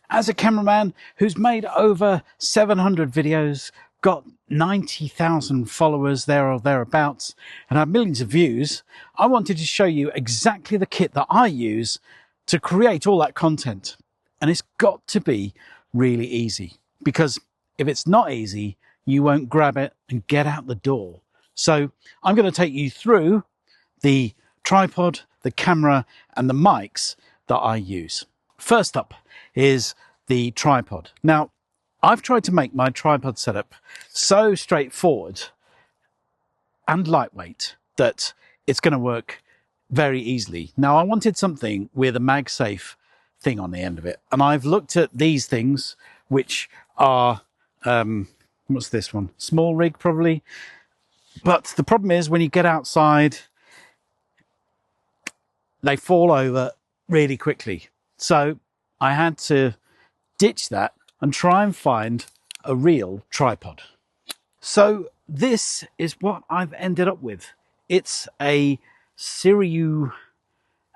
As a cameraman who's made over 700 videos, got 90,000 followers there or thereabouts, and have millions of views, I wanted to show you exactly the kit that I use to create all that content. And it's got to be really easy, because if it's not easy, you won't grab it and get out the door. So I'm going to take you through the tripod, the camera, and the mics that I use. First up is the tripod. Now, I've tried to make my tripod setup so straightforward and lightweight that it's going to work very easily. Now, I wanted something with a MagSafe thing on the end of it, and I've looked at these things, which are what's this one? Small rig, probably. But the problem is, when you get outside, they fall over really quickly. So I had to ditch that and try and find a real tripod. So this is what I've ended up with. It's a Siriu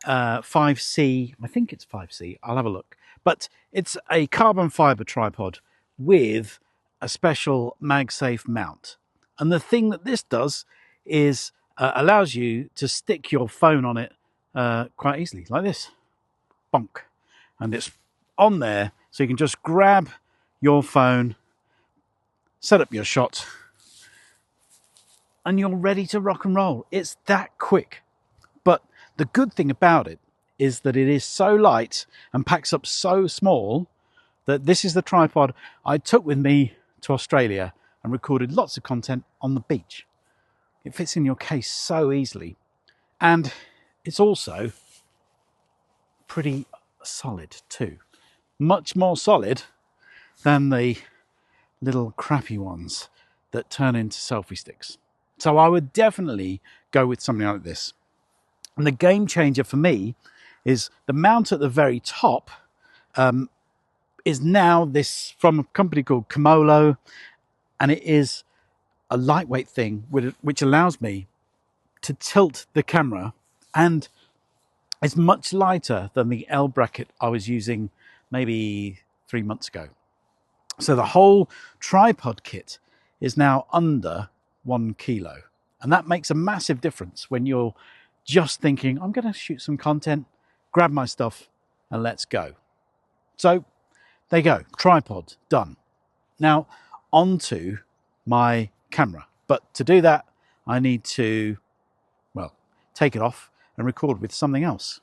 5C, I think it's 5C, I'll have a look. But it's a carbon fiber tripod with a special MagSafe mount. And the thing that this does is allows you to stick your phone on it quite easily, like this. Bonk. And it's on there, so you can just grab your phone, set up your shot, and you're ready to rock and roll. It's that quick. But the good thing about it is that it is so light and packs up so small that this is the tripod I took with me to Australia and recorded lots of content on the beach. It fits in your case so easily, and it's also pretty solid too. Much more solid than the little crappy ones that turn into selfie sticks. So I would definitely go with something like this. And the game changer for me is the mount at the very top is now this from a company called Cameraman, and it is a lightweight thing which allows me to tilt the camera, and it's much lighter than the L bracket I was using maybe 3 months ago. So the whole tripod kit is now under 1 kilo. And that makes a massive difference when you're just thinking, I'm going to shoot some content, grab my stuff, and let's go. So there you go, tripod done. Now onto my camera. But to do that, I need to, well, take it off and record with something else.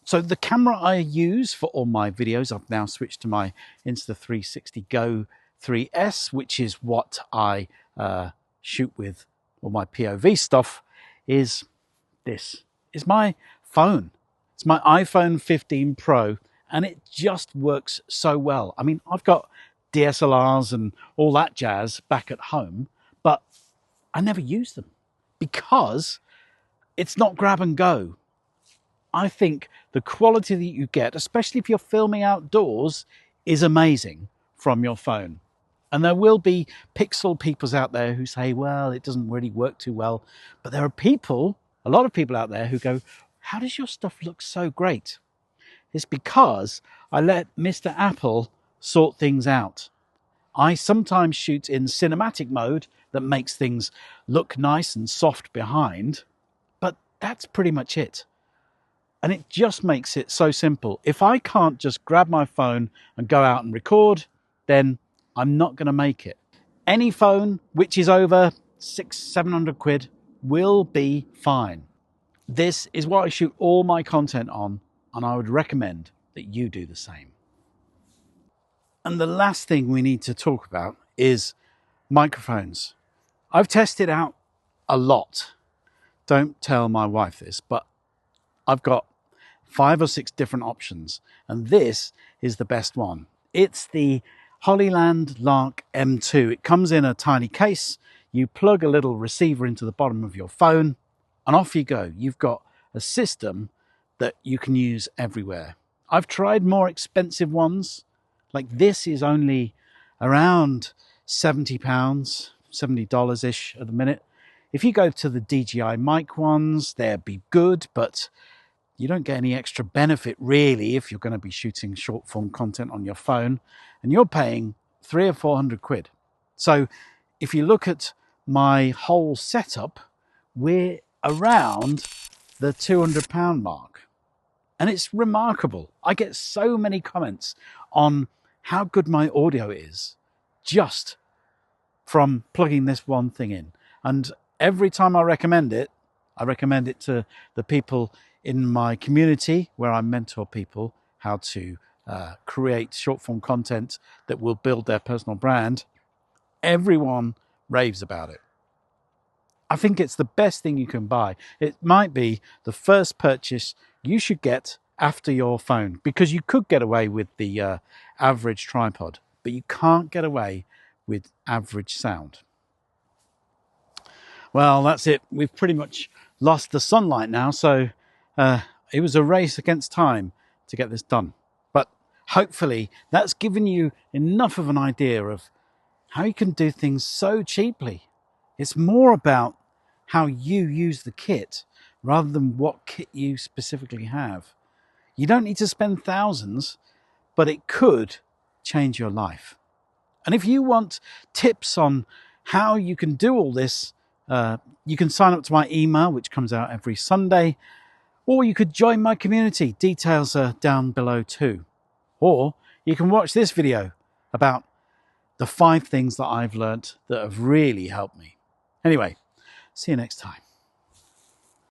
So the camera I use for all my videos, I've now switched to my Insta360 Go 3S, which is what I shoot with all my POV stuff, is this. It's my phone. It's my iPhone 15 Pro, and it just works so well. I mean, I've got DSLRs and all that jazz back at home, but I never use them because it's not grab and go. I think the quality that you get, especially if you're filming outdoors, is amazing from your phone. And there will be pixel peoples out there who say, well, it doesn't really work too well. But there are people, a lot of people out there who go, how does your stuff look so great? It's because I let Mr. Apple sort things out. I sometimes shoot in cinematic mode that makes things look nice and soft behind, but that's pretty much it. And it just makes it so simple. If I can't just grab my phone and go out and record, then I'm not going to make it. Any phone which is over 600-700 quid will be fine. This is what I shoot all my content on, and I would recommend that you do the same. And the last thing we need to talk about is microphones. I've tested out a lot. Don't tell my wife this, but I've got 5 or 6 different options, and this is the best one. It's the Hollyland Lark M2. It comes in a tiny case. You plug a little receiver into the bottom of your phone, and off you go. You've got a system that you can use everywhere. I've tried more expensive ones. Like this is only around £70, $70-ish at the minute. If you go to the DJI mic ones, they'd be good, but You don't get any extra benefit really if you're going to be shooting short form content on your phone, and you're paying 300 or 400 quid. So if you look at my whole setup, we're around the £200 mark. And it's remarkable. I get so many comments on how good my audio is just from plugging this one thing in. And every time I recommend it to the people in my community where I mentor people how to create short form content that will build their personal brand. Everyone raves about it. I think it's the best thing you can buy. It might be the first purchase you should get after your phone, because you could get away with the average tripod, but you can't get away with average sound. Well, that's it. We've pretty much lost the sunlight now, so it was a race against time to get this done. But hopefully that's given you enough of an idea of how you can do things so cheaply. It's more about how you use the kit rather than what kit you specifically have. You don't need to spend thousands, but it could change your life. And if you want tips on how you can do all this, you can sign up to my email, which comes out every Sunday, or you could join my community. Details are down below too. Or you can watch this video about the 5 things that I've learnt that have really helped me. Anyway, see you next time.